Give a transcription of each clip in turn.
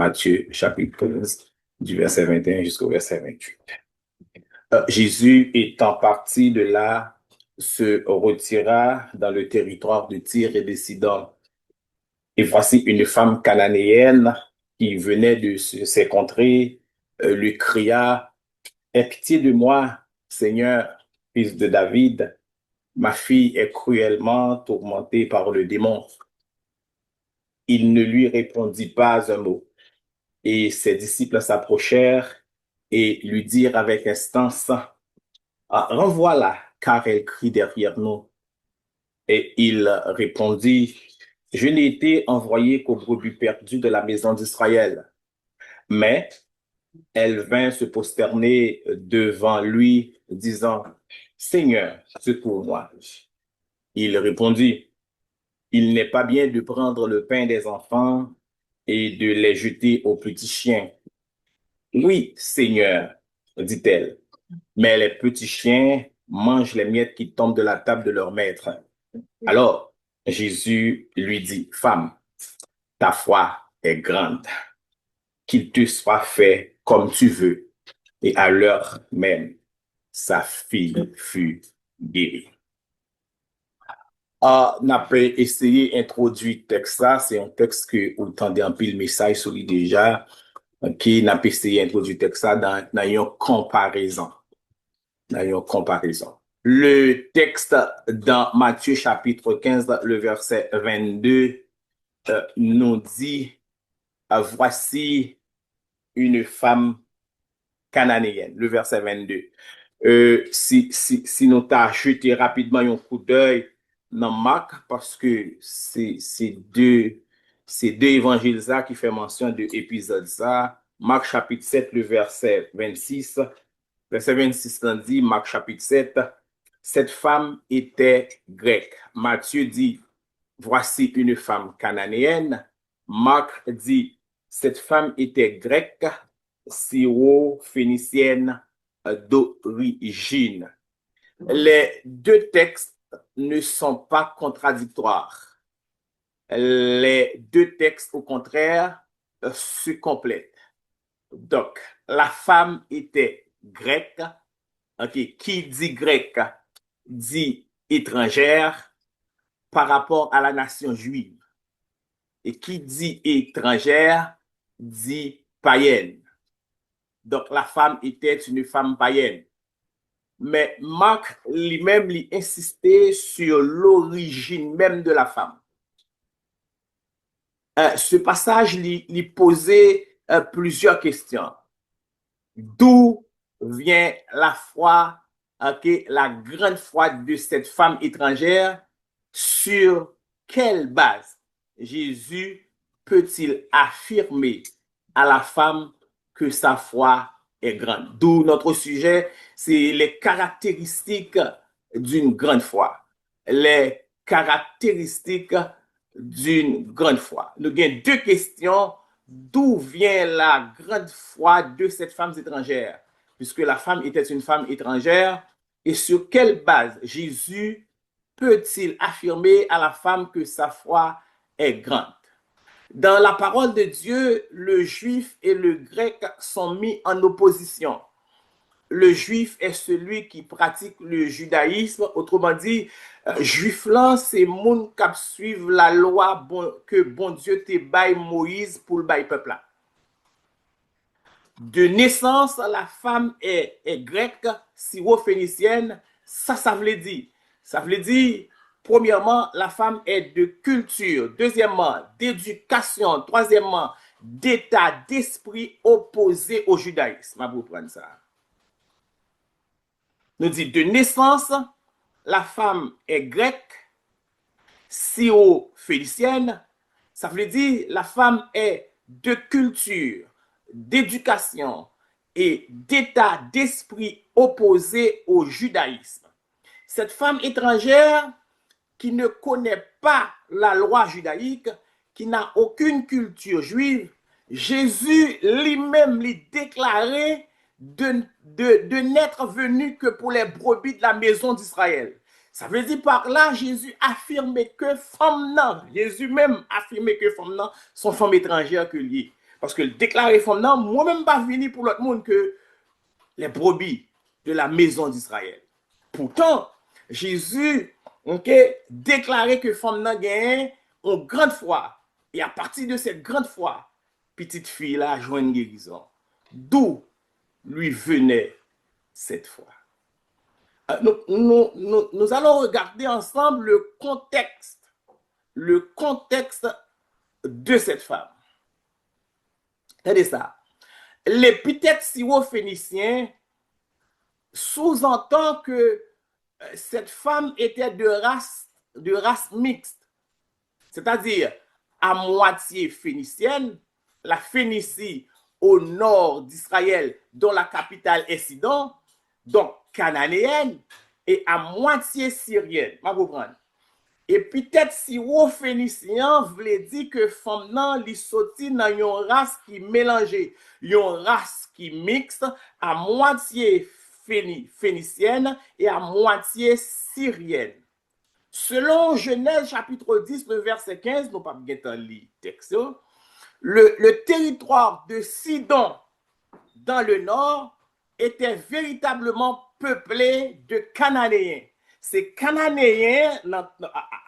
Matthieu chapitre 15, du verset 21 jusqu'au verset 28. Jésus étant parti de là, se retira dans le territoire de Tyr et de Sidon. Et voici une femme cananéenne qui venait de ces contrées, lui cria, aie pitié de moi, Seigneur, fils de David, ma fille est cruellement tourmentée par le démon. Il ne lui répondit pas un mot. Et ses disciples s'approchèrent et lui dirent avec instance, renvoie-la, car elle crie derrière nous. Et il répondit, je n'ai été envoyé qu'aux brebis perdues de la maison d'Israël. Mais elle vint se prosterner devant lui, disant, Seigneur, secours-moi. Il répondit, il n'est pas bien de prendre le pain des enfants et de les jeter aux petits chiens. Oui, Seigneur, dit-elle, mais les petits chiens mangent les miettes qui tombent de la table de leur maître. Alors, Jésus lui dit, femme, ta foi est grande, qu'il te soit fait comme tu veux. Et à l'heure même, sa fille fut guérie. On a essayé d'introduire le texte ça, c'est un texte que vous entendez un pile message sur lui déjà, qui n'a pas essayé d'introduire le texte ça dans une comparaison. Le texte dans Matthieu chapitre 15, le verset 22, nous dit, voici une femme cananéenne, le verset 22. Si nous t'as jeté rapidement un coup d'œil dans Marc, parce que c'est deux évangiles ça qui fait mention de l'épisode ça. Marc chapitre 7, le verset 26. Verset 26 dit, Marc chapitre 7, cette femme était grecque. Matthieu dit, voici une femme cananéenne. Marc dit, cette femme était grecque, syro-phénicienne d'origine. Les deux textes ne sont pas contradictoires. Les deux textes, au contraire, se complètent. Donc, la femme était grecque. Okay. Qui dit grecque dit étrangère par rapport à la nation juive. Et qui dit étrangère dit païenne. Donc, la femme était une femme païenne. Mais Marc lui-même lui insistait sur l'origine même de la femme. Ce passage lui posait plusieurs questions. D'où vient la foi, la grande foi de cette femme étrangère? Sur quelle base Jésus peut-il affirmer à la femme que sa foi est grande? D'où notre sujet, c'est les caractéristiques d'une grande foi. Les caractéristiques d'une grande foi. Nous avons deux questions. D'où vient la grande foi de cette femme étrangère? Puisque la femme était une femme étrangère, et sur quelle base Jésus peut-il affirmer à la femme que sa foi est grande? Dans la parole de Dieu, le juif et le grec sont mis en opposition. Le juif est celui qui pratique le judaïsme, autrement dit, juif là, c'est moun qui suivent la loi que bon Dieu te baille Moïse pour le baille peuple là. De naissance, la femme est grecque, syro-phénicienne, ça veut dire. Ça veut dire, premièrement, la femme est de culture, deuxièmement, d'éducation, troisièmement, d'état d'esprit opposé au judaïsme. Je vais vous prendre ça. Nous dit de naissance, la femme est grecque, syro-phénicienne. Ça veut dire la femme est de culture, d'éducation et d'état d'esprit opposé au judaïsme. Cette femme étrangère qui ne connaît pas la loi judaïque, qui n'a aucune culture juive, Jésus lui-même lui déclarait de n'être venu que pour les brebis de la maison d'Israël. Ça veut dire par là, Jésus affirmait que femme non, Jésus même affirmait que femme non sont femmes étrangères que liées. Parce que le déclarer femme non, moi-même pas venu pour l'autre monde que les brebis de la maison d'Israël. Pourtant, Jésus déclaré que femme nan gagne une grande foi. Et à partir de cette grande foi, petite fille là a joint une guérison. D'où lui venait cette foi. Nous allons regarder ensemble le contexte de cette femme. Regardez ça. L'épithète syro-phénicien sous-entend que cette femme était de race mixte, c'est-à-dire à moitié phénicienne, la Phénicie au nord d'Israël, dont la capitale est Sidon, donc cananéenne, et à moitié syrienne. Ma comprendre. Et peut-être si vous phénicien voulait dire que femme nan li sorti dans une race qui mélangée, une race qui mixte à moitié phénicienne et à moitié syrienne. Selon Genèse chapitre 10, le verset 15, nous pas bien lire texte, le territoire de Sidon dans le nord était véritablement peuplé de Cananéens. Ces Cananéens,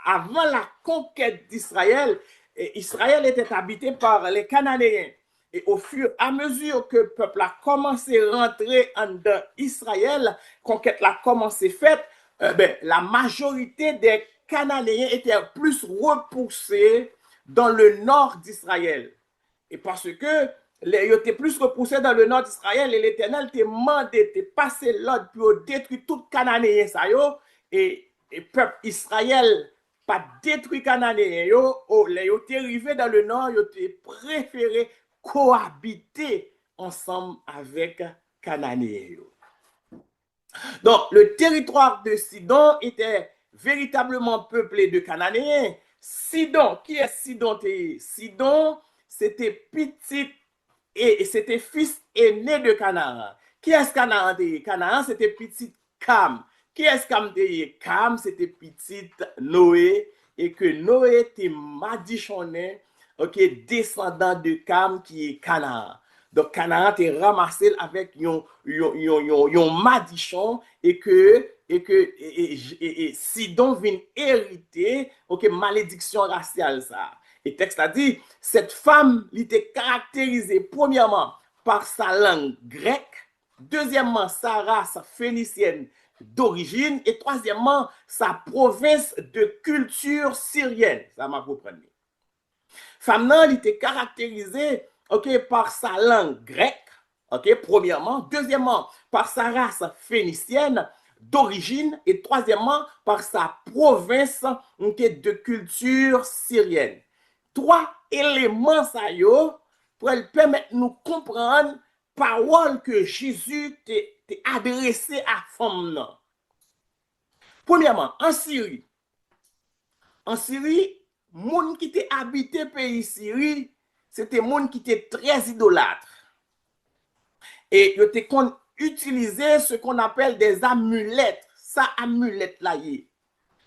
avant la conquête d'Israël, Israël était habité par les Cananéens. Et au fur et à mesure que le peuple a commencé à rentrer en Israël, conquête a commencé faite, la majorité des Cananéens étaient plus repoussés dans le nord d'Israël. Et parce que ils étaient plus repoussés dans le nord d'Israël et l'Éternel t'a demandé de passer l'ordre pour détruire tout Cananéen ça yo et peuple Israël pas détruit Cananéen yo, les yo t'es arrivé dans le nord, yo t'es préféré cohabiter ensemble avec Cananéen yo. Donc le territoire de Sidon était véritablement peuplé de Cananéens. Sidon, qui est Sidon? Sidon, c'était petit et c'était fils aîné de Canaan. Qui est-ce Canaan? Canaan, c'était petit Cam. Qui est-ce Cam? Cam, c'était petit Noé. Et que Noé était madichonné, descendant de Cam qui est Canaan. Donc, Canaan était ramassé avec un madichon et Sidon vient hériter, malédiction raciale ça. Et texte a dit, cette femme était caractérisée premièrement par sa langue grecque, deuxièmement sa race phénicienne d'origine et troisièmement sa province de culture syrienne. Ça m'a compris. Femme nan était caractérisée par sa langue grecque, premièrement, deuxièmement par sa race phénicienne d'origine et troisièmement par sa province de culture syrienne. Trois éléments ça yo pour permettre nous comprendre parole que Jésus t'a adressé à femme nan. Premièrement, en Syrie, moun qui était habité pays Syrie, c'était moun qui était très idolâtre. Et yo te kon utiliser ce qu'on appelle des amulettes. Ça amulette là yé.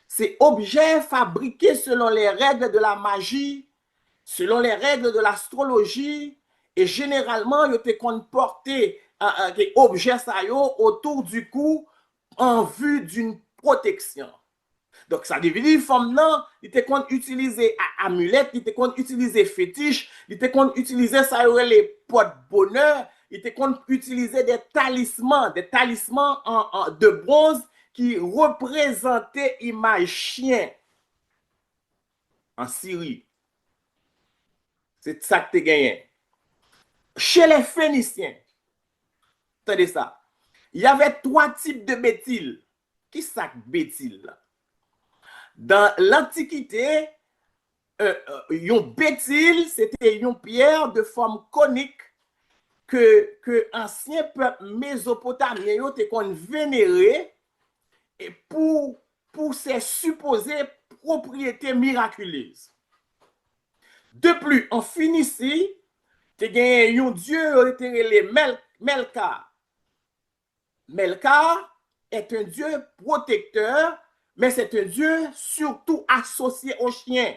C'est objets fabriqués selon les règles de la magie, selon les règles de l'astrologie, et généralement, ils te porter des objets autour du cou en vue d'une protection. Donc, ça devient femme non, il te compte utiliser amulette, il te compte utiliser fétiche, il te compte utiliser ça les porte-bonheur, il te compte utiliser des talismans de bronze qui représentaient image chien en Syrie. C'est ça que tu gagné. Chez les Phéniciens, attendez ça, il y avait trois types de bétil. Qui ça bétil là? Dans l'Antiquité, un bétil, c'était une pierre de forme conique que ancien peuple mésopotamien était vénéré et pour ses supposées propriétés miraculeuses. De plus, en Phénicie, tu as un dieu qui est Melka. Melka est un dieu protecteur, mais c'est un dieu surtout associé aux chiens.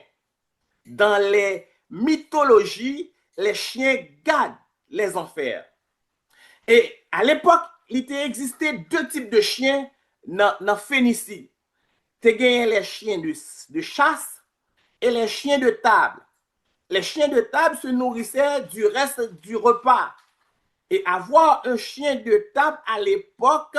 Dans les mythologies les chiens gardent les enfers. Et à l'époque, il existait deux types de chiens dans Phénicie. Tu as les chiens de chasse et les chiens de table. Les chiens de table se nourrissaient du reste du repas. Et avoir un chien de table à l'époque,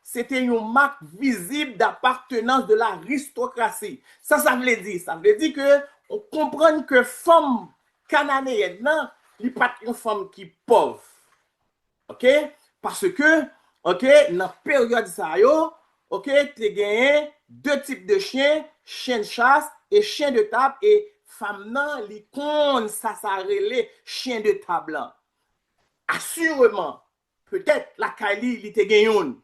c'était une marque visible d'appartenance de l'aristocratie. Ça veut dire. Ça veut dire que on comprend que femme cananéenne, non, il n'est pas une femme qui est pauvre. OK? Parce que, OK, dans la période ça, OK, tu as gagné deux types de chiens, chien de chasse et chien de table. Et femme, non, l'icône, ça relève chien de table. Assurément, peut-être la Kali, il était gagné.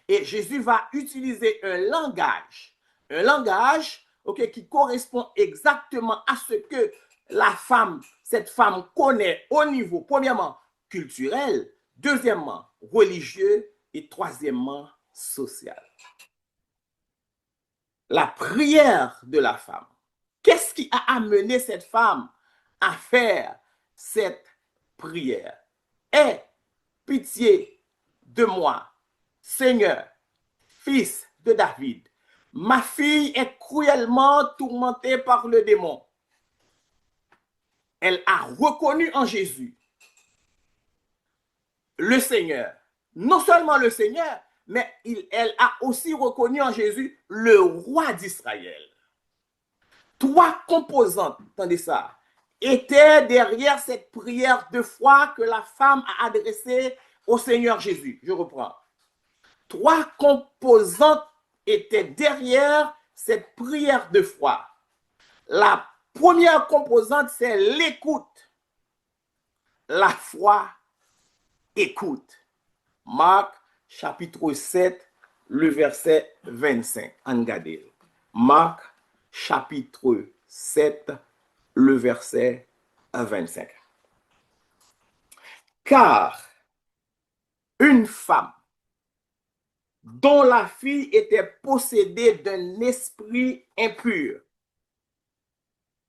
Et Jésus va utiliser un langage okay, qui correspond exactement à ce que cette femme connaît au niveau, premièrement, culturel, deuxièmement, religieux et troisièmement, social. La prière de la femme. Qu'est-ce qui a amené cette femme à faire cette prière? Aie pitié de moi, Seigneur, fils de David. Ma fille est cruellement tourmentée par le démon. Elle a reconnu en Jésus le Seigneur. Non seulement le Seigneur, mais elle a aussi reconnu en Jésus le roi d'Israël. Trois composantes, attendez ça, étaient derrière cette prière de foi que la femme a adressée au Seigneur Jésus. Je reprends. Trois composantes étaient derrière cette prière de foi. La première composante, c'est l'écoute. La foi écoute. Marc chapitre 7, le verset 25. Regardez. Marc chapitre 7, le verset 25. Car une femme dont la fille était possédée d'un esprit impur,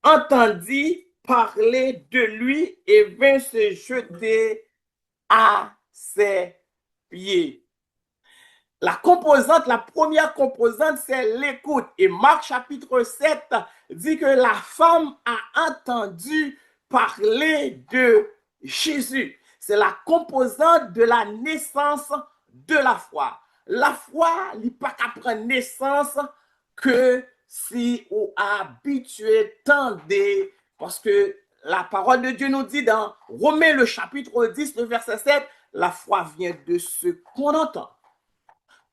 entendit parler de lui et vint se jeter à ses pieds. La première composante, c'est l'écoute. Et Marc chapitre 7 dit que la femme a entendu parler de Jésus. C'est la composante de la naissance de la foi. La foi n'est pas qu'à prendre naissance que si on habitué tant des... Parce que la parole de Dieu nous dit dans Romains le chapitre 10, le verset 7, la foi vient de ce qu'on entend.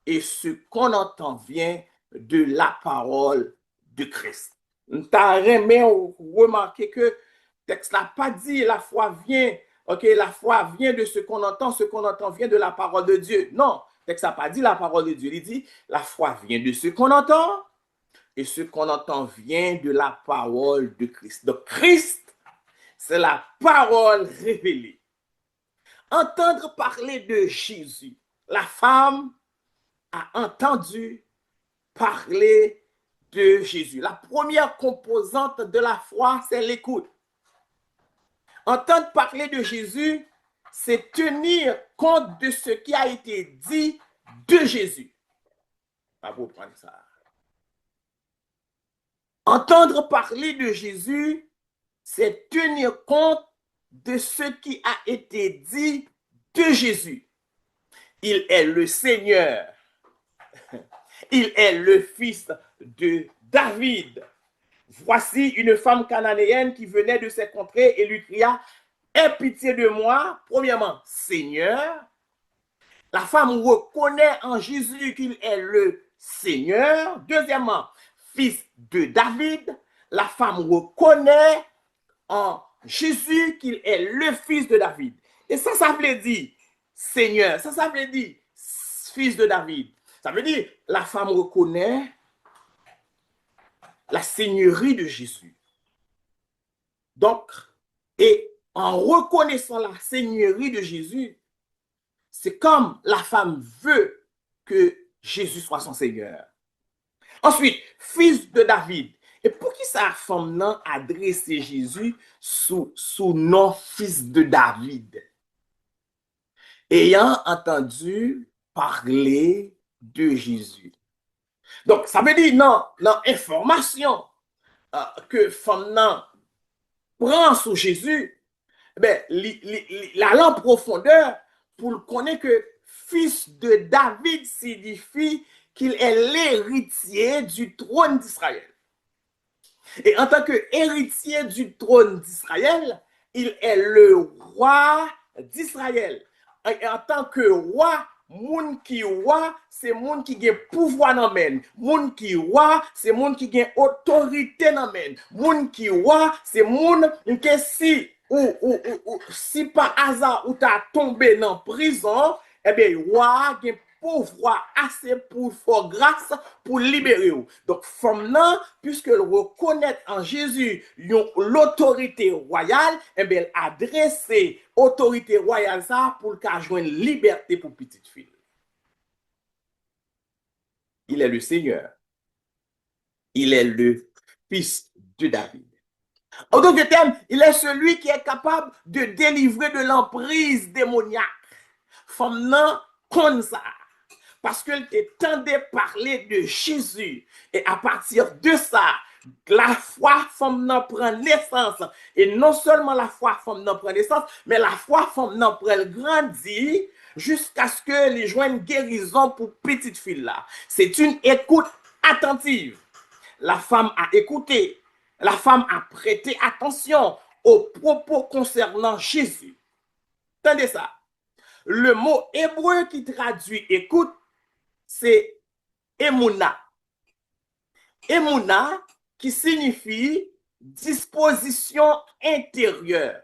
Et ce qu'on entend vient de la parole de Christ. Nous avons remarqué que le texte n'a pas dit la foi vient, la foi vient de ce qu'on entend vient de la parole de Dieu. Non, le texte n'a pas dit la parole de Dieu. Il dit la foi vient de ce qu'on entend et ce qu'on entend vient de la parole de Christ. Donc Christ, c'est la parole révélée. Entendre parler de Jésus. La femme a entendu parler de Jésus. La première composante de la foi, c'est l'écoute. Entendre parler de Jésus, c'est tenir compte de ce qui a été dit de Jésus. Pas pour prendre ça. Entendre parler de Jésus, c'est tenir compte de ce qui a été dit de Jésus. Il est le Seigneur. Il est le fils de David. Voici une femme cananéenne qui venait de ces contrées et lui cria, aie pitié de moi, premièrement, Seigneur. La femme reconnaît en Jésus qu'il est le Seigneur. Deuxièmement, fils de David. La femme reconnaît en Jésus qu'il est le fils de David. Et ça veut dire Seigneur, ça veut dire fils de David. Ça veut dire la femme reconnaît la seigneurie de Jésus. Donc, et en reconnaissant la seigneurie de Jésus, c'est comme la femme veut que Jésus soit son Seigneur. Ensuite, fils de David. Et pour qui ça femme nan adressé Jésus sous nom fils de David? Ayant entendu parler de Jésus. Donc, ça veut dire, non, information que femme nan prend sur Jésus, ben, la en profondeur pour le connaître que fils de David signifie qu'il est l'héritier du trône d'Israël. Et en tant qu'héritier du trône d'Israël, il est le roi d'Israël. Et en tant que roi, moun qui roi, c'est moun qui a pouvoir dans men. Moun qui roi, c'est moun qui a autorité dans men. Moun qui roi, c'est moun qui si par hasard ou t'as tombé dans prison, eh bien roi a pouvoir assez pour faire grâce pour libérer vous. Donc femme nan, puisque elle reconnaît en Jésus l'autorité royale, eh bien elle adresse autorité royale ça pour qu'elle joigne liberté pour petite fille. Il est le Seigneur. Il est le fils de David. En d'autres termes, il est celui qui est capable de délivrer de l'emprise démoniaque. Femme nan comme ça. Parce qu'elle t'entendait parler de Jésus. Et à partir de ça, la foi femme n'en prend naissance. Et non seulement la foi femme n'en prend naissance, mais la foi femme n'en prend grandit jusqu'à ce que les joignent guérison pour petite fille là. C'est une écoute attentive. La femme a écouté. La femme a prêté attention aux propos concernant Jésus. Entendez ça. Le mot hébreu qui traduit écoute, c'est Emouna. Emouna qui signifie disposition intérieure.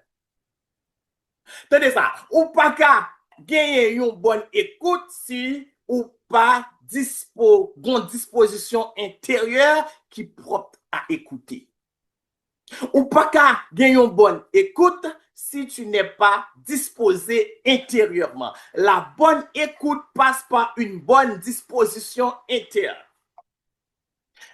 Tenez ça, ou pas qu'à gagner une bonne écoute si ou pas disposition intérieure qui propre à écouter. Ou pas qu'à gagner une bonne écoute si tu n'es pas disposé intérieurement. La bonne écoute passe par une bonne disposition intérieure.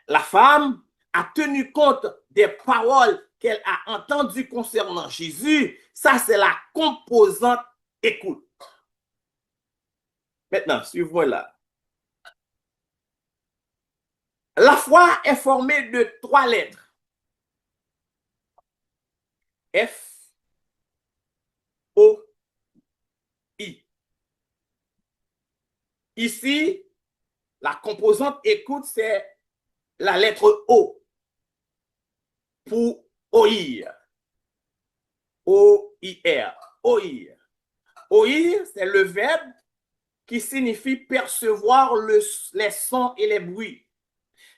La femme a tenu compte des paroles qu'elle a entendues concernant Jésus. Ça, c'est la composante écoute. Maintenant, suivons là. La foi est formée de 3 lettres. F, O, I. Ici, la composante écoute, c'est la lettre O pour oïr. O-I-R. Oïr. Oïr, c'est le verbe qui signifie percevoir les sons et les bruits.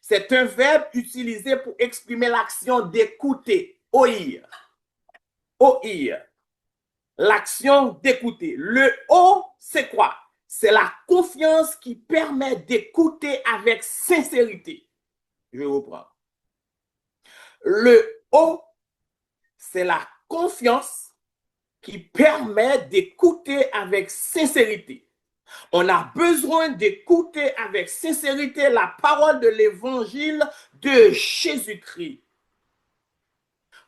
C'est un verbe utilisé pour exprimer l'action d'écouter. Oïr. Oïr. L'action d'écouter. Le O, c'est quoi? C'est la confiance qui permet d'écouter avec sincérité. Je reprends. Le O, c'est la confiance qui permet d'écouter avec sincérité. On a besoin d'écouter avec sincérité la parole de l'évangile de Jésus-Christ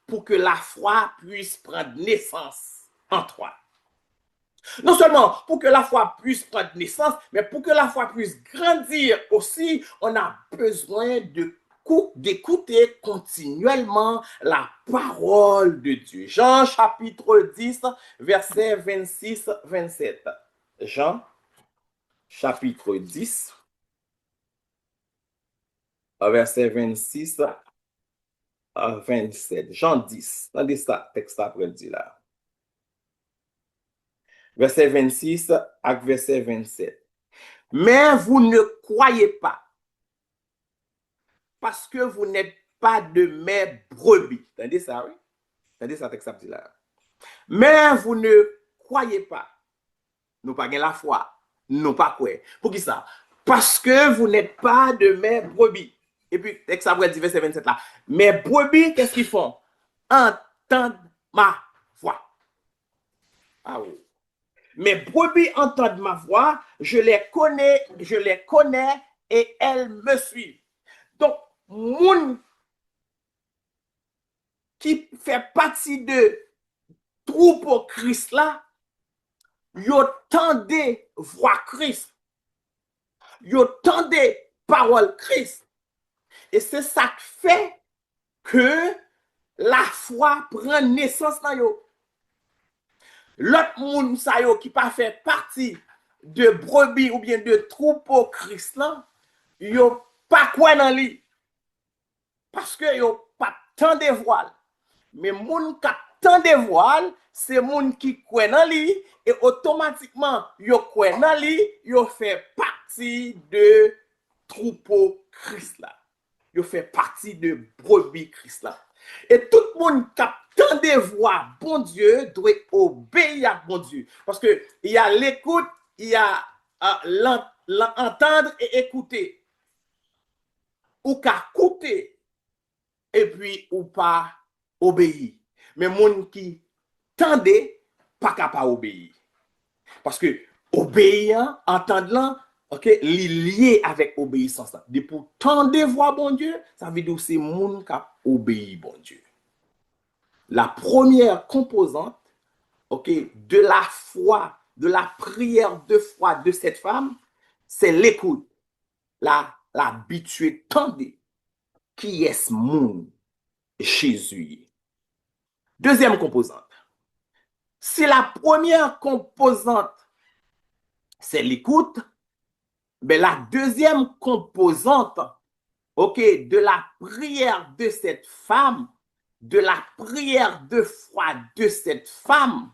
pour que la foi puisse prendre naissance en toi. Non seulement pour que la foi puisse prendre naissance, mais pour que la foi puisse grandir aussi, on a besoin d'écouter continuellement la parole de Dieu. Jean chapitre 10, verset 26-27. Jean chapitre 10, verset 26 à 27. Jean 10. Attendez ça, texte après dit là. Verset 26 à verset 27. Mais vous ne croyez pas, parce que vous n'êtes pas de mes brebis. Attendez ça, oui? Attendez ça, texte après dit là. Mais vous ne croyez pas. Nous pas la foi. Nous pas quoi. Pour qui ça? Parce que vous n'êtes pas de mes brebis. Et puis, texte après dit verset 27 là. Mes brebis, qu'est-ce qu'ils font? Entendent ma voix. Ah oui. Mes brebis entendent ma voix, je les connais et elles me suivent. Donc, moun qui fait partie de troupeau Christ là, yo tende voix Christ. Yo tende parole Christ. Et c'est ça qui fait que la foi prend naissance dans yo. L'autre monde sa yo qui pas fait partie de brebis ou bien de troupeau Christ là, yo pas quoi dans lui. Parce que yo pas tant de voile. Mais moun qui tant de voile, c'est moun qui croit dans lui et automatiquement yo croit dans lui, yo fait partie de troupeau Christ là. Yo fait partie de brebis Christ là. Et tout le monde qui tant de voix bon Dieu doit obéir à bon Dieu. Parce que il y a l'écoute, il y a l'entendre et écouter. Ou qu'à écouter et puis ou pas obéir. Mais moun qui tendait pas capable obéir. Parce que obéir, entendre, ok, lié avec obéissance. De pour tendre voix bon Dieu, ça veut dire que c'est moun qui obéit bon Dieu. La première composante, ok, de la foi, de la prière de foi de cette femme, c'est l'écoute. L'habitude tendre qui est ce moun Jésus. Deuxième composante. Si la première composante, c'est l'écoute, mais la deuxième composante, ok, de la prière de cette femme, de la prière de foi de cette femme,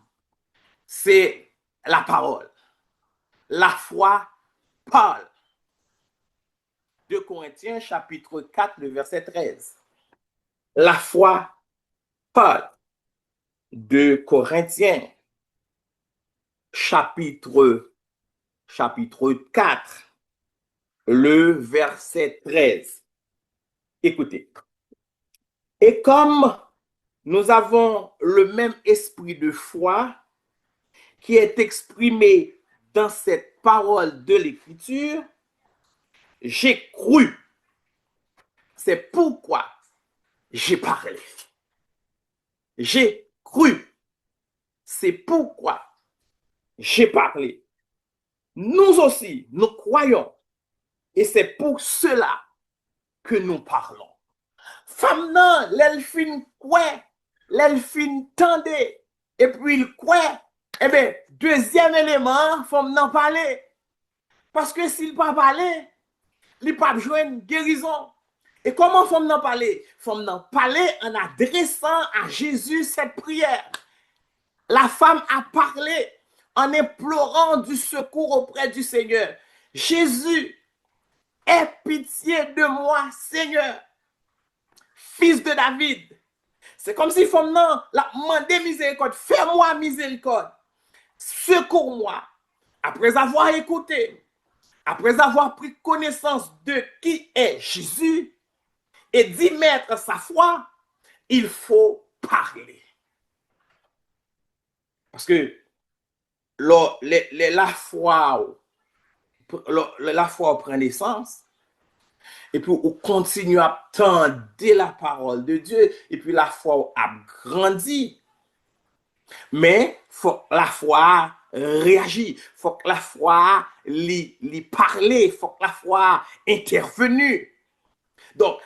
c'est la parole. La foi parle. 2 Corinthiens chapitre 4, le verset 13. La foi parle. 2 Corinthiens chapitre 4, le verset 13. Écoutez. Et comme nous avons le même esprit de foi qui est exprimé dans cette parole de l'Écriture, j'ai cru. C'est pourquoi j'ai parlé. J'ai cru. C'est pourquoi j'ai parlé. Nous aussi, nous croyons. Et c'est pour cela que nous parlons. Femme nan, l'elfine quoi, l'elfine tende, et puis il quoi. Eh bien, deuxième élément, femme nan parler. Parce que s'il pas parler, il pas joindre guérison. Et comment femme nan parler? Femme nan parler en adressant à Jésus cette prière. La femme a parlé en implorant du secours auprès du Seigneur. Jésus, aie pitié de moi, Seigneur, fils de David. C'est comme si femme nan la demandé miséricorde. Fais-moi miséricorde. Secours-moi. Après avoir écouté, après avoir pris connaissance de qui est Jésus et d'y mettre sa foi, il faut parler. Parce que la foi prend naissance et puis on continue à tendre la parole de Dieu et puis la foi a grandi. Mais faut la foi réagir, faut que la foi lui parler, faut que la foi intervenue. Donc,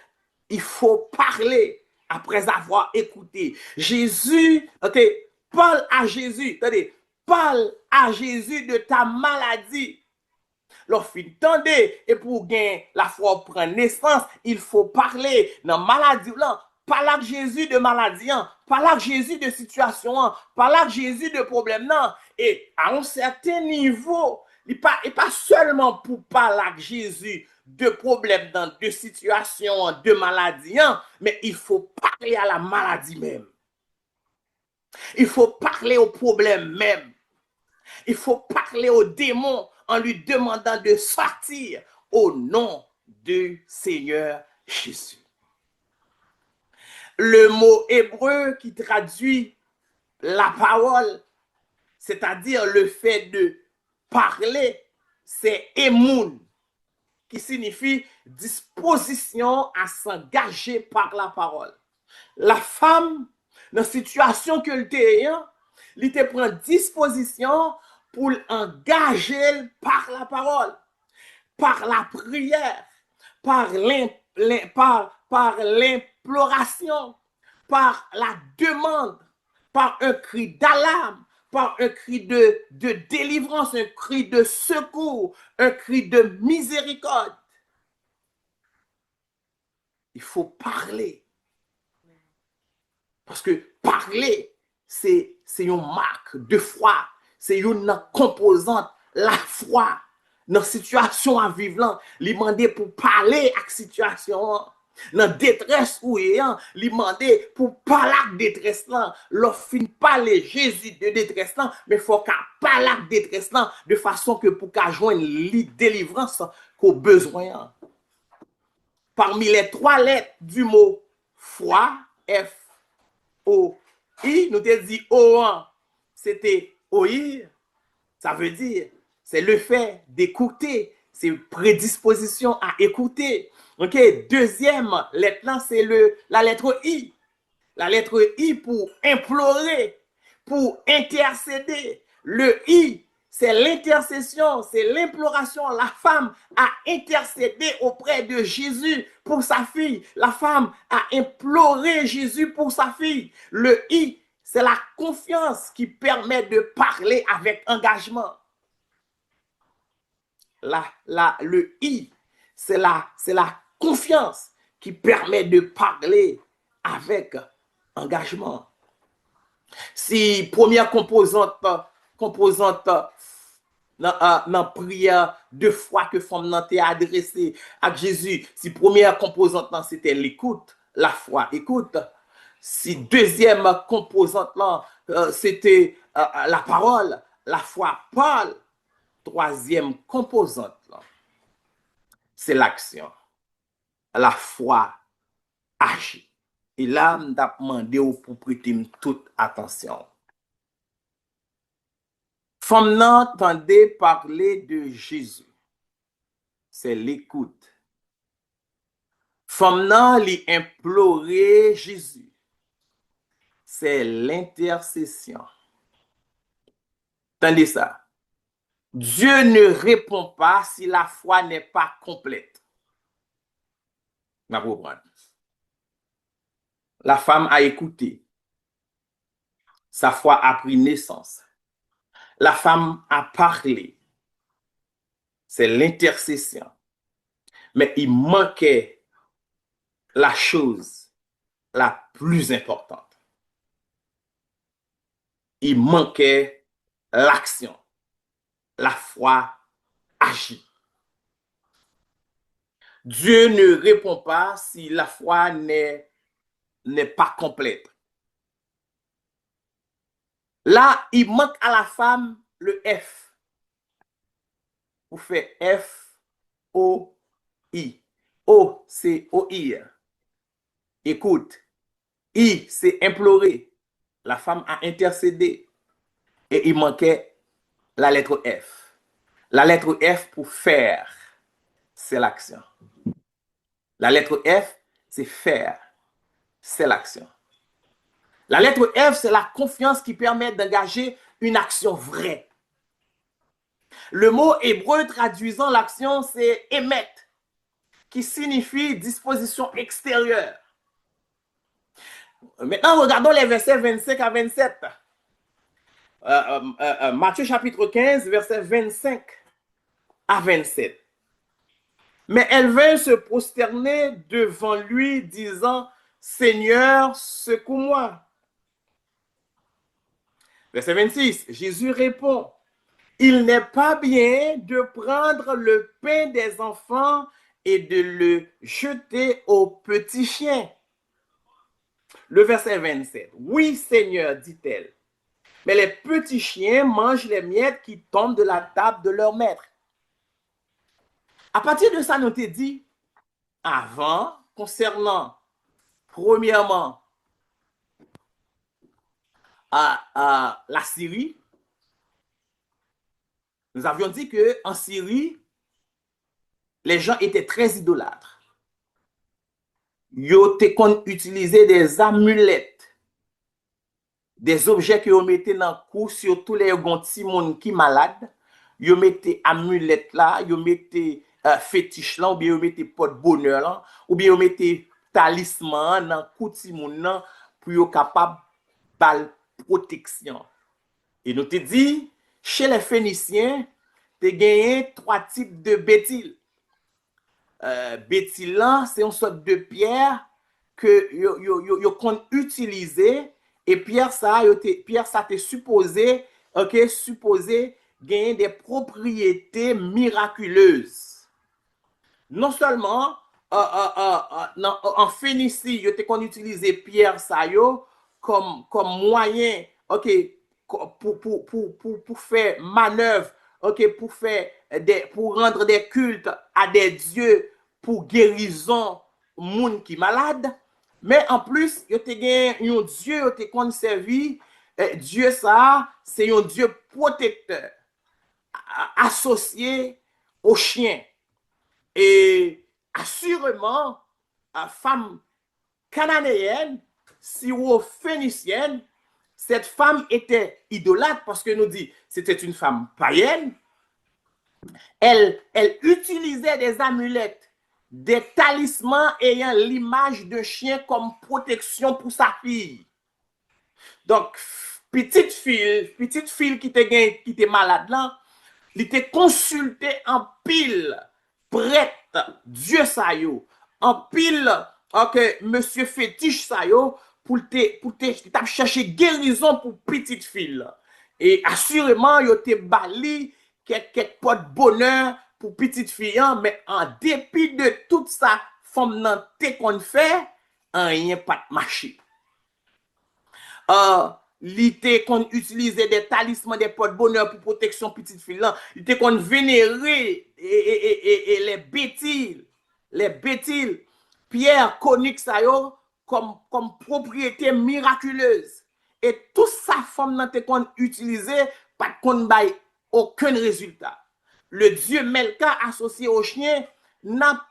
il faut parler après avoir écouté. Jésus, ok, parle à Jésus, attendez, parle à Jésus de ta maladie. Lorsqu'il tendez et pour gagner la foi prendre naissance, il faut parler dans maladie là. Parle à Jésus de maladie, parle à Jésus de situation, parle à Jésus de problème non. Et à un certain niveau, il pas seulement pour parler à Jésus de problèmes, de situations, de maladies, mais il faut parler à la maladie même. Il faut parler au problème même. Il faut parler aux démons en lui demandant de sortir au nom du Seigneur Jésus. Le mot hébreu qui traduit la parole, c'est-à-dire le fait de parler, c'est émoun, qui signifie disposition à s'engager par la parole. La femme dans la situation que le t'es, il te prend disposition pour engager par la parole, par la prière, par l'imploration, par la demande, par un cri d'alarme, par un cri de délivrance, un cri de secours, un cri de miséricorde. Il faut parler. Parce que parler, c'est une marque de foi, c'est une composante, la foi. Dans la situation à vivre, il demande pour parler à la situation. Dans la détresse où il est, il demande pour parler à la détresse. Lorsqu'il ne parle Jésus de détresse, mais il faut qu'il parle à la détresse de façon que pour qu'il joigne la délivrance qu'on a besoin. Parmi les 3 lettres du mot foi, F, O-I, nous t'ai dit O1, c'était oïr. Ça veut dire, c'est le fait d'écouter, c'est prédisposition à écouter. Ok, deuxième lettre, c'est la lettre I. La lettre I pour implorer, pour intercéder. Le I, c'est l'intercession, c'est l'imploration. La femme a intercédé auprès de Jésus pour sa fille. La femme a imploré Jésus pour sa fille. Le I, c'est la confiance qui permet de parler avec engagement. Le I, c'est la confiance qui permet de parler avec engagement. Si première composante dans la prière de foi que femme nan te adressée à Jésus, si première composante c'était l'écoute, la foi écoute. Si deuxième composante c'était la parole, la foi parle. Troisième composante c'est l'action. La foi agit. Et là, je demandé pour prêter toute attention. Femme n'entendait parler de Jésus. C'est l'écoute. Femme n'a li implorer Jésus. C'est l'intercession. Entendez ça. Dieu ne répond pas si la foi n'est pas complète. La femme a écouté. Sa foi a pris naissance. La femme a parlé. C'est l'intercession. Mais il manquait la chose la plus importante. Il manquait l'action. La foi agit. Dieu ne répond pas si la foi n'est pas complète. Là, il manque à la femme le F. Vous faites F, O, I. O, c'est oïr. Écoute. I, c'est implorer. La femme a intercédé. Et il manquait la lettre F. La lettre F pour faire, c'est l'action. La lettre F, c'est faire, c'est l'action. La lettre F, c'est la confiance qui permet d'engager une action vraie. Le mot hébreu traduisant l'action, c'est émettre, qui signifie disposition extérieure. Maintenant, regardons les versets 25 à 27. Matthieu chapitre 15, versets 25 à 27. Mais elle vint se prosterner devant lui, disant, Seigneur, secours-moi. Verset 26, Jésus répond, il n'est pas bien de prendre le pain des enfants et de le jeter aux petits chiens. Le verset 27, oui Seigneur, dit-elle, mais les petits chiens mangent les miettes qui tombent de la table de leur maître. À partir de ça, nous t'ai dit, avant, concernant, premièrement, la Syrie, nous avions dit qu'en Syrie, les gens étaient très idolâtres. Ils ont utilisé des amulettes des objets que vous mettez dans le cou, surtout les gens qui sont malades, vous mettez amulette là, vous mettez fétiche là, ou bien vous mettez porte-bonheur là, ou bien vous mettez talisman dans le cou de moun nan pour être capable de protection. Et nous te dit, chez les Phéniciens, tu as gagné 3 types de bétil. Bétil là, c'est une sorte de pierre que yo kon utiliser et pierre ça t'est supposé gagner des propriétés miraculeuses. Non seulement en Phénicie, yo te kon utiliser pierre ça yo comme moyen pour faire manœuvre, pour rendre des cultes à des dieux pour guérison moun qui malade. Mais en plus, yo te gen un dieu yo te kon servi, dieu ça, c'est un dieu protecteur associé au chien. Et assurément, femme cananéenne, syro-phénicienne, cette femme était idolâtre parce que nous dit c'était une femme païenne. Elle utilisait des amulettes, des talismans ayant l'image de chien comme protection pour sa fille. Donc, petite fille qui était malade là, il était consulté en pile prêtre Dieu sa yo, en pile monsieur fétiche sa yo pour te chercher guérison pour petite fille. Et assurément, yo te bali quelques potes bonheur pour petite fille, mais en dépit de tout ça, femme nan te qu'on fait, rien pas de marché. L'ité qu'on utilisait des talismans, des porte bonheur pour protection petite fille là, l'ité qu'on vénérait et les bétiles, pierre conique ça yo comme propriété miraculeuse. Et tout ça femme nan te qu'on utilisait pas qu'on bail aucun résultat. Le dieu Melka associé au chien n'a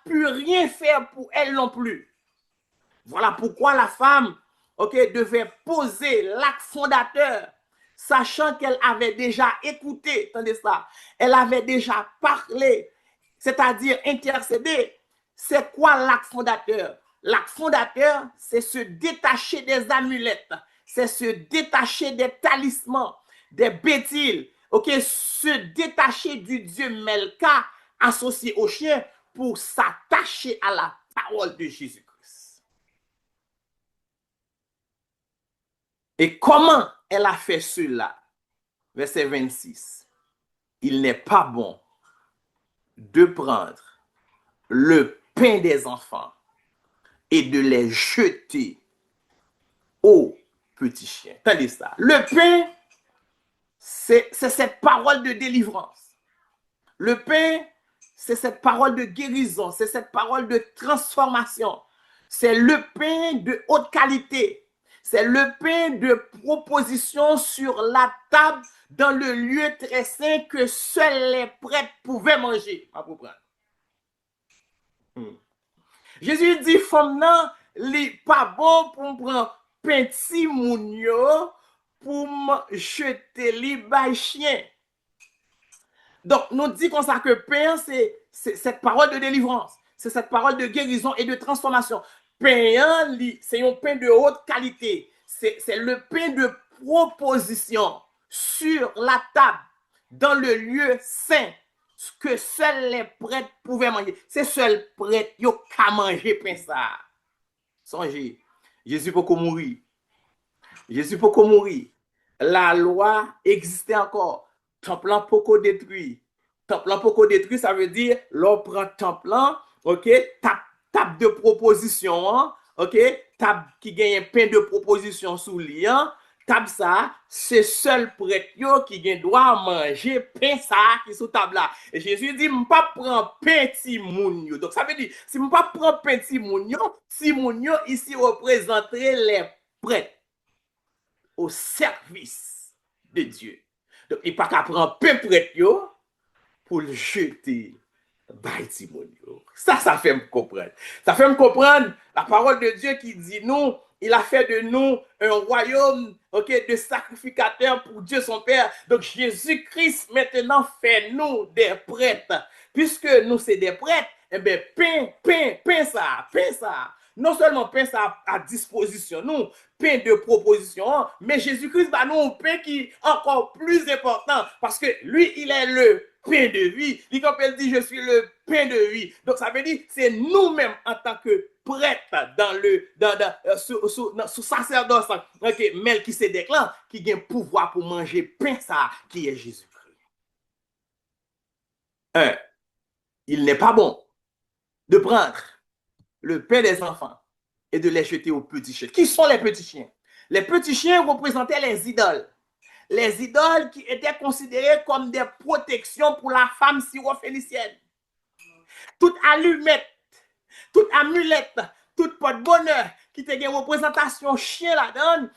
pu rien faire pour elle non plus. Voilà pourquoi la femme devait poser l'acte fondateur, sachant qu'elle avait déjà écouté, attendez ça, elle avait déjà parlé, c'est-à-dire intercédé. C'est quoi l'acte fondateur? L'acte fondateur, c'est se détacher des amulettes, c'est se détacher des talismans, des bétiles, se détacher du dieu Melka associé au chien pour s'attacher à la parole de Jésus. Et comment elle a fait cela? Verset 26. Il n'est pas bon de prendre le pain des enfants et de les jeter aux petits chiens. Attendez ça. Le pain, c'est cette parole de délivrance. Le pain, c'est cette parole de guérison. C'est cette parole de transformation. C'est le pain de haute qualité. C'est le pain de proposition sur la table dans le lieu très saint que seuls les prêtres pouvaient manger. Jésus dit, femme nan, li pas bon pour me prendre petit mounio pour me jeter li bay chien. Donc, nous dit comme ça que pain, c'est cette parole de délivrance. C'est cette parole de guérison et de transformation. Pain, c'est un pain de haute qualité. C'est le pain de proposition sur la table, dans le lieu saint, que seuls les prêtres pouvaient manger. C'est seuls prêtres qui ont manger pain ça. Songez, Jésus peut mourir. Jésus peut mourir. La loi existait encore. Temple peut détruit. Temple peut détruit, ça veut dire l'on prend temple, table de proposition, table qui gagne un pain de proposition sous lien, table ça, c'est seul prêtre qui gagne droit manger pain ça qui sous table là. Et Jésus dit m'pas prendre pain ti moun yo. Donc ça veut dire si m'pas prendre pain ti moun yo ici représenterait les prêtres au service de Dieu. Donc il pas qu'à prendre pain prêtre yo pour le jeter. Ça fait me comprendre. Ça fait me comprendre la parole de Dieu qui dit nous, il a fait de nous un royaume, de sacrificateurs pour Dieu son Père. Donc Jésus-Christ maintenant fait nous des prêtres. Puisque nous c'est des prêtres, eh bien, pain ça. Non seulement pain ça à disposition, nous, pain de proposition, mais Jésus-Christ va nous un pain qui est encore plus important parce que lui, il est le pain de vie. Il dit, je suis le pain de vie. Donc, ça veut dire, c'est nous-mêmes en tant que prêtres sous sacerdoce, Melchisédek là, qui a le pouvoir pour manger pain ça, qui est Jésus-Christ. Il n'est pas bon de prendre le pain des enfants et de les jeter aux petits chiens. Qui sont les petits chiens? Les petits chiens représentaient les idoles. Les idoles qui étaient considérées comme des protections pour la femme syrophénicienne. Toute allumette, toute amulette, toute porte-bonheur qui était une représentation chien là-dedans,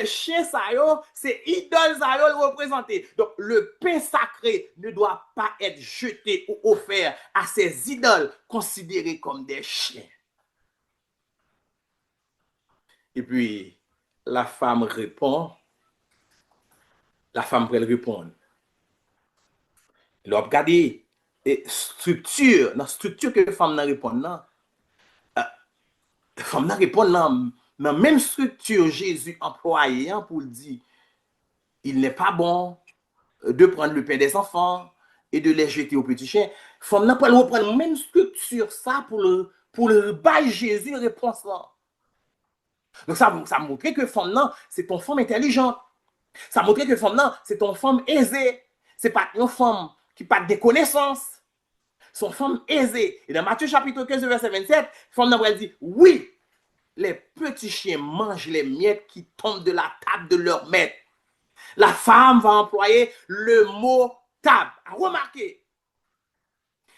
chien ça c'est idole ça le représenté. Donc le pain sacré ne doit pas être jeté ou offert à ces idoles considérées comme des chiens. Et puis la femme répond, la femme peut répondre. Il a regardé structure, la structure que la femme répond non. La femme répond non. Dans la même structure, Jésus employé pour dire il n'est pas bon de prendre le pain des enfants et de les jeter aux petits chiens. La femme n'a pas reprendre la même structure ça pour le bail Jésus réponse là. Donc ça montre que la femme c'est ton femme intelligente. Ça montre que la femme c'est ton femme aisée. C'est pas une femme qui n'a pas de connaissances. Son femme aisée. Et dans Matthieu chapitre 15, verset 27, femme n'a dit, oui, les petits chiens mangent les miettes qui tombent de la table de leur maître. La femme va employer le mot table. Remarquez,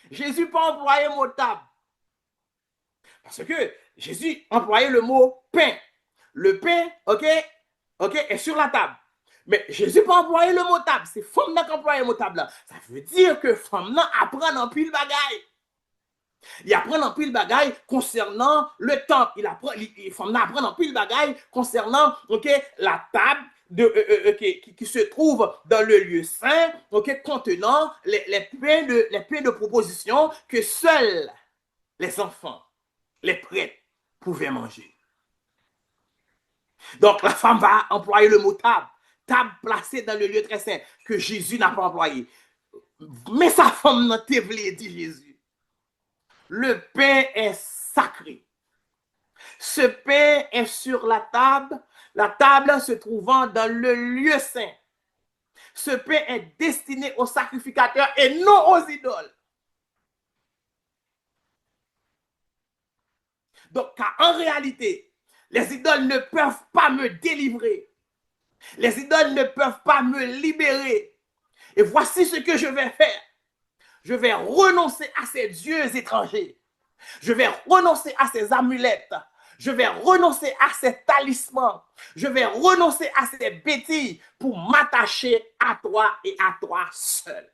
Jésus n'a pas employé le mot table. Parce que Jésus employait le mot pain. Le pain, est sur la table. Mais Jésus n'a pas employé le mot table. C'est femme qui a employé le mot table là. Ça veut dire que femme apprend en pile bagaille. Il apprend en pile bagaille concernant le temple. Femme apprend en pile bagaille concernant la table qui se trouve dans le lieu saint, contenant les pains de proposition que seuls les enfants, les prêtres pouvaient manger. Donc la femme va employer le mot table placée dans le lieu très saint que Jésus n'a pas employé. Mais sa femme n'a pas dit Jésus. Le pain est sacré. Ce pain est sur la table se trouvant dans le lieu saint. Ce pain est destiné aux sacrificateurs et non aux idoles. Donc, car en réalité, les idoles ne peuvent pas me délivrer. Les idoles ne peuvent pas me libérer. Et voici ce que je vais faire. Je vais renoncer à ces dieux étrangers. Je vais renoncer à ces amulettes. Je vais renoncer à ces talismans. Je vais renoncer à ces bêtises pour m'attacher à toi et à toi seul.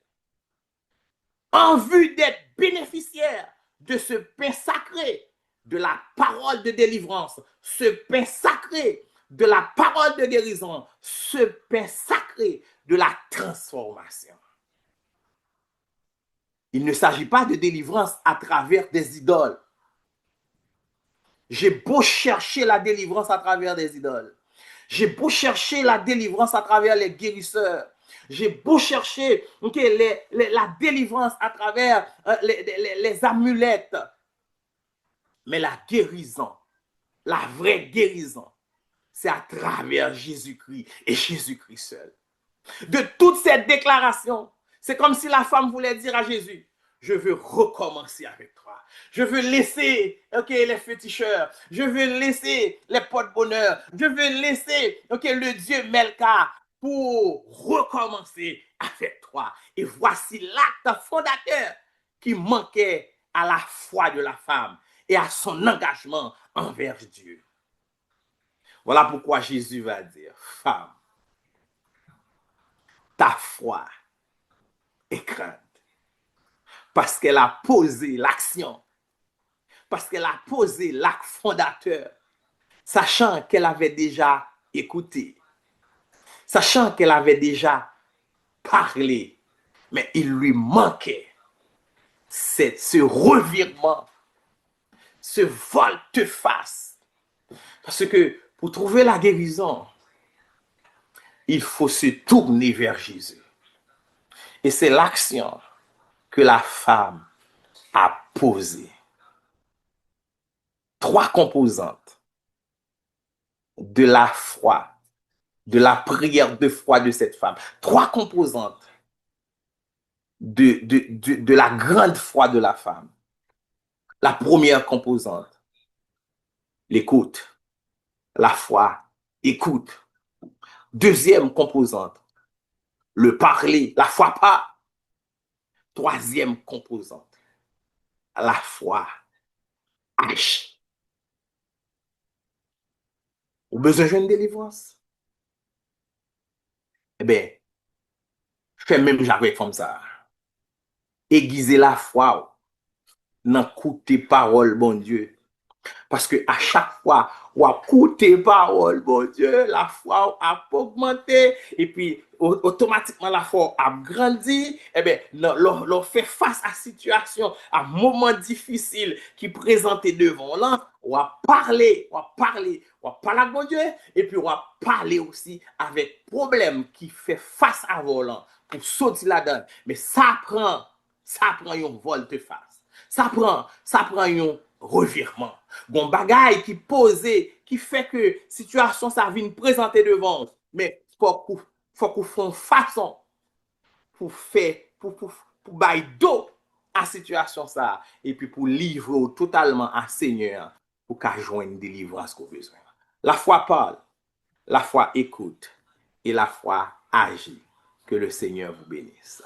En vue d'être bénéficiaire de ce pain sacré, de la parole de délivrance, ce pain sacré de la parole de guérison, ce pain sacré de la transformation. Il ne s'agit pas de délivrance à travers des idoles. J'ai beau chercher la délivrance à travers des idoles. J'ai beau chercher la délivrance à travers les guérisseurs. J'ai beau chercher la délivrance à travers les amulettes. Mais la guérison, la vraie guérison, c'est à travers Jésus-Christ et Jésus-Christ seul. De toutes ces déclarations, c'est comme si la femme voulait dire à Jésus, je veux recommencer avec toi. Je veux laisser les féticheurs. Je veux laisser les porte-bonheur. Je veux laisser le Dieu Melka pour recommencer avec toi. Et voici l'acte fondateur qui manquait à la foi de la femme et à son engagement envers Dieu. Voilà pourquoi Jésus va dire, femme, ta foi est grande. Parce qu'elle a posé l'action. Parce qu'elle a posé l'acte fondateur sachant qu'elle avait déjà écouté, sachant qu'elle avait déjà parlé, mais il lui manquait ce revirement, ce volte-face. Parce que pour trouver la guérison, il faut se tourner vers Jésus. Et c'est l'action que la femme a posée. 3 composantes de la foi, de la prière de foi de cette femme. 3 composantes de la grande foi de la femme. La première composante, l'écoute. La foi, écoute. Deuxième composante, le parler. La foi pas. Troisième composante, la foi agit. Ou besoin d'une délivrance? Eh bien, fais même j'avais comme ça. Aiguiser la foi dans écouter parole, bon Dieu. Parce que à chaque fois, on a écouté parole, bon Dieu, la foi a augmenté et puis automatiquement la foi a grandi. Eh bien, l'on fait face à situation, à moment difficile qui présentait devant là. On a parlé, à bon Dieu et puis on a parlé aussi avec problème qui fait face à volant pour sortir là-dedans. Mais ça prend un volte-face. Ça prend un revirement. Bon bagay qui posé, qui fait que situation ça vient présenter devant. Mais faut qu'on fasse façon pour faire, pour bailler d'eau à situation ça. Et puis pour livrer totalement à Seigneur pour qu'à joindre une délivrance qu'on besoin. La foi parle, la foi écoute et la foi agit. Que le Seigneur vous bénisse.